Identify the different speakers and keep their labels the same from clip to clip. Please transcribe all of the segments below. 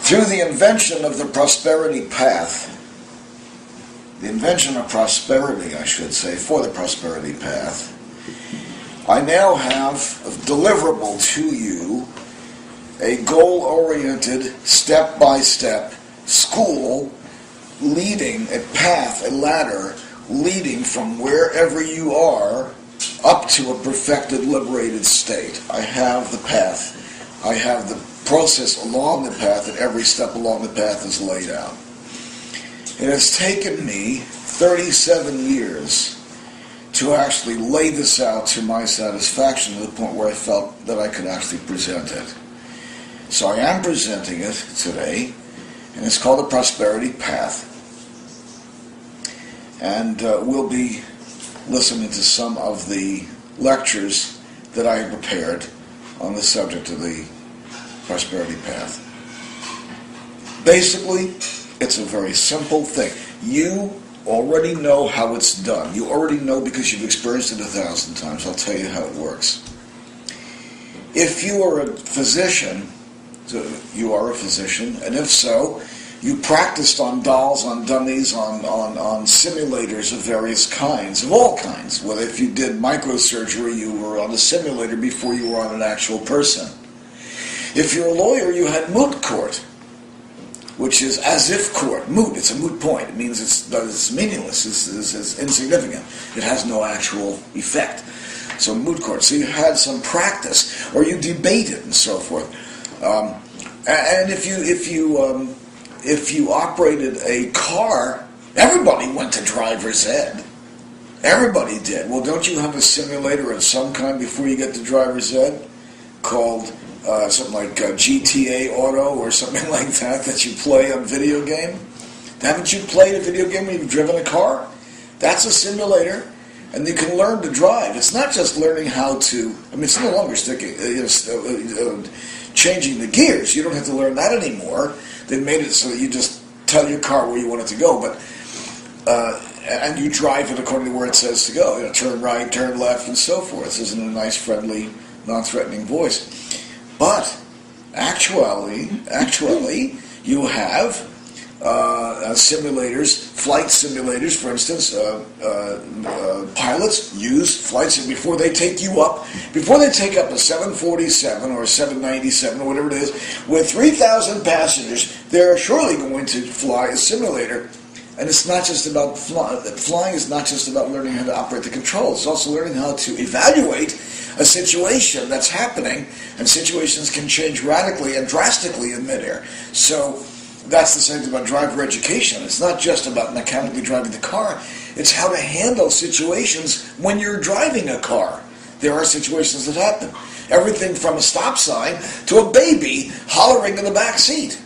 Speaker 1: Through the invention of the prosperity path, the invention of prosperity, I should say, for the prosperity path, I now have deliverable to you a goal-oriented, step-by-step school leading, a path, a ladder, leading from wherever you are up to a perfected, liberated state. I have the path. I have the process along the path, and every step along the path is laid out. It has taken me 37 years to actually lay this out to my satisfaction to the point where I felt that I could actually present it. So I am presenting it today, and it's called the Prosperity Path. And we'll be listening to some of the lectures that I have prepared on the subject of the Prosperity Path. Basically, it's a very simple thing. You already know how it's done. You already know because you've experienced it 1,000 times. I'll tell you how it works. If you are a physician, you are a physician, and if so, you practiced on dolls, on dummies, on simulators of various kinds, of all kinds. Whether if you did microsurgery, you were on a simulator before you were on an actual person. If you're a lawyer, you had moot court, which is as if court. Moot, it's a moot point. It means it's meaningless, it's insignificant. It has no actual effect. So moot court. So you had some practice, or you debated and so forth. And if you operated a car, everybody went to driver's ed. Everybody did. Well, don't you have a simulator of some kind before you get to driver's ed called something like GTA Auto or something like that you play on video game? Haven't you played a video game when you've driven a car? That's a simulator, and you can learn to drive. It's not just learning how to. I mean, it's no longer changing the gears. You don't have to learn that anymore. They made it so that you just tell your car where you want it to go, but and you drive it according to where it says to go. You know, turn right, turn left, and so forth. This is in a nice, friendly, non-threatening voice. But actually, you have simulators, flight simulators, for instance. Pilots use flights before they take you up, before they take up a 747 or a 797 or whatever it is, with 3,000 passengers, they're surely going to fly a simulator. And it's not just about flying is not just about learning how to operate the controls. It's also learning how to evaluate a situation that's happening, and situations can change radically and drastically in midair. So that's the same thing about driver education. It's not just about mechanically driving the car. It's how to handle situations when you're driving a car. There are situations that happen. Everything from a stop sign to a baby hollering in the back seat.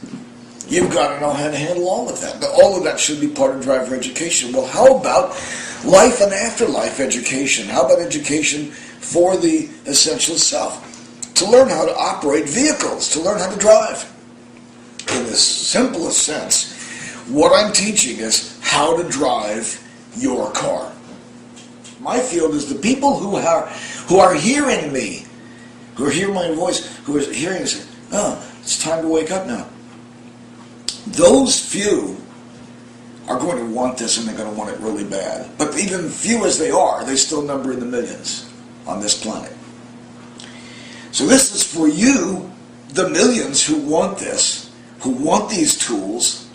Speaker 1: You've got to know how to handle all of that. But all of that should be part of driver education. Well, how about life and afterlife education? How about education for the essential self? To learn how to operate vehicles, to learn how to drive. In the simplest sense, what I'm teaching is how to drive your car. My field is the people who are hearing me, who hear my voice, who are hearing this. Oh, it's time to wake up now. Those few are going to want this, and they're going to want it really bad. But even few as they are, they still number in the millions on this planet. So this is for you, the millions who want this, who want these tools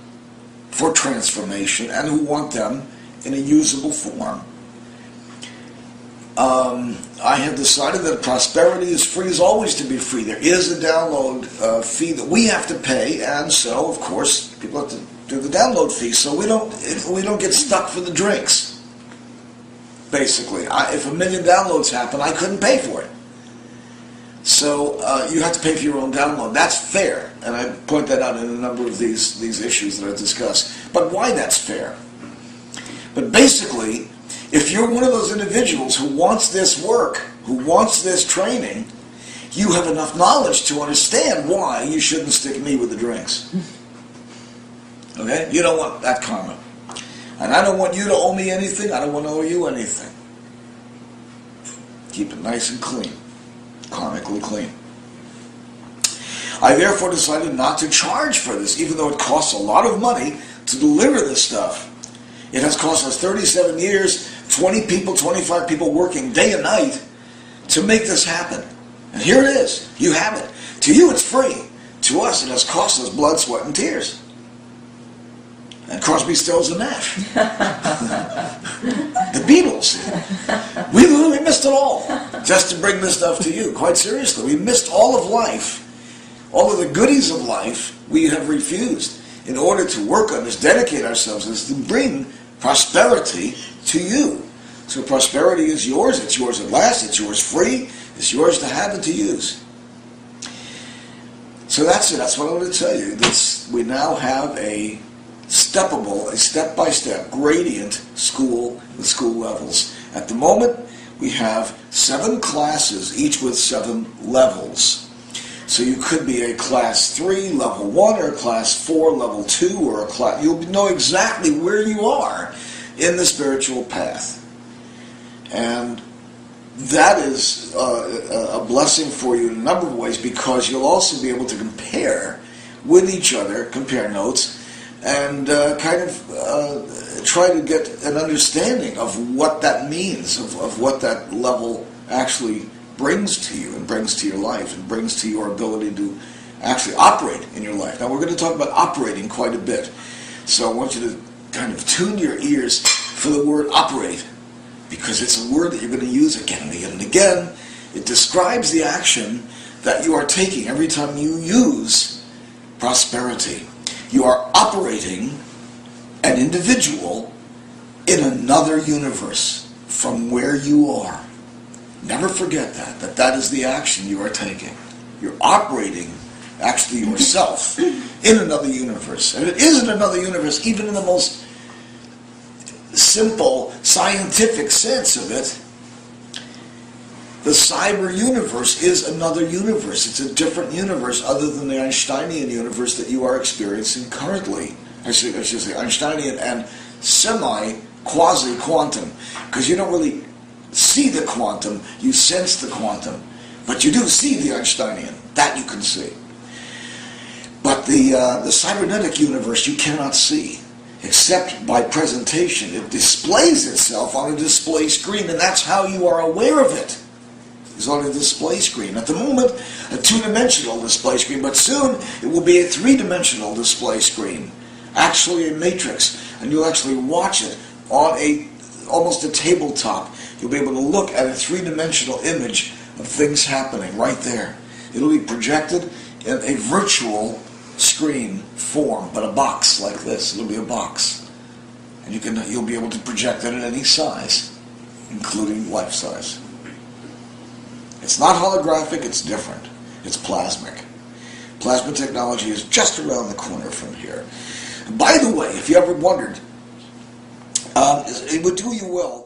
Speaker 1: for transformation, and who want them in a usable form. I have decided that prosperity is free, is always to be free. There is a download fee that we have to pay, and so, of course, people have to do the download fee, so we don't get stuck for the drinks. Basically, if 1 million downloads happen, I couldn't pay for it. So you have to pay for your own download. That's fair, and I point that out in a number of these issues that I discuss. But why that's fair? But basically, if you're one of those individuals who wants this work, who wants this training, you have enough knowledge to understand why you shouldn't stick me with the drinks. Okay? You don't want that karma. And I don't want you to owe me anything. I don't want to owe you anything. Keep it nice and clean. Karmically clean. I therefore decided not to charge for this, even though it costs a lot of money to deliver this stuff. It has cost us 37 years, 20 people, 25 people working day and night to make this happen. And here it is. You have it. To you, it's free. To us, it has cost us blood, sweat, and tears. And Crosby, Stills, and Nash. The Beatles. We literally missed it all just to bring this stuff to you. Quite seriously. We missed all of life. All of the goodies of life we have refused in order to work on this, dedicate ourselves is to bring prosperity to you. So prosperity is yours. It's yours at last. It's yours free. It's yours to have and to use. So that's it. That's what I want to tell you. We now have a step-by-step gradient school with school levels. At the moment, we have 7 classes, each with 7 levels. So you could be a class 3, level 1, or a class 4, level 2, or a class. You'll know exactly where you are in the spiritual path. And that is a blessing for you in a number of ways, because you'll also be able to compare with each other, compare notes, and try to get an understanding of what that means, of what that level actually brings to you and brings to your life and brings to your ability to actually operate in your life. Now we're going to talk about operating quite a bit. So I want you to kind of tune your ears for the word operate, because it's a word that you're going to use again and again and again. It describes the action that you are taking every time you use prosperity. You are operating an individual in another universe from where you are. Never forget that is the action you are taking. You're operating, actually, yourself in another universe. And it is in another universe, even in the most simple scientific sense of it. The cyber universe is another universe. It's a different universe other than the Einsteinian universe that you are experiencing currently. I should say Einsteinian and semi-quasi-quantum, because you don't really see the quantum, you sense the quantum. But you do see the Einsteinian. That you can see. But the cybernetic universe you cannot see, except by presentation. It displays itself on a display screen, and that's how you are aware of it. It's on a display screen. At the moment, a 2-dimensional display screen, but soon it will be a 3-dimensional display screen. Actually a matrix, and you'll actually watch it on almost a tabletop. You'll be able to look at a 3-dimensional image of things happening right there. It'll be projected in a virtual screen form, but a box like this. It'll be a box. And you'll be able to project it at any size, including life size. It's not holographic, it's different. It's plasmic. Plasma technology is just around the corner from here. By the way, if you ever wondered, it would do you well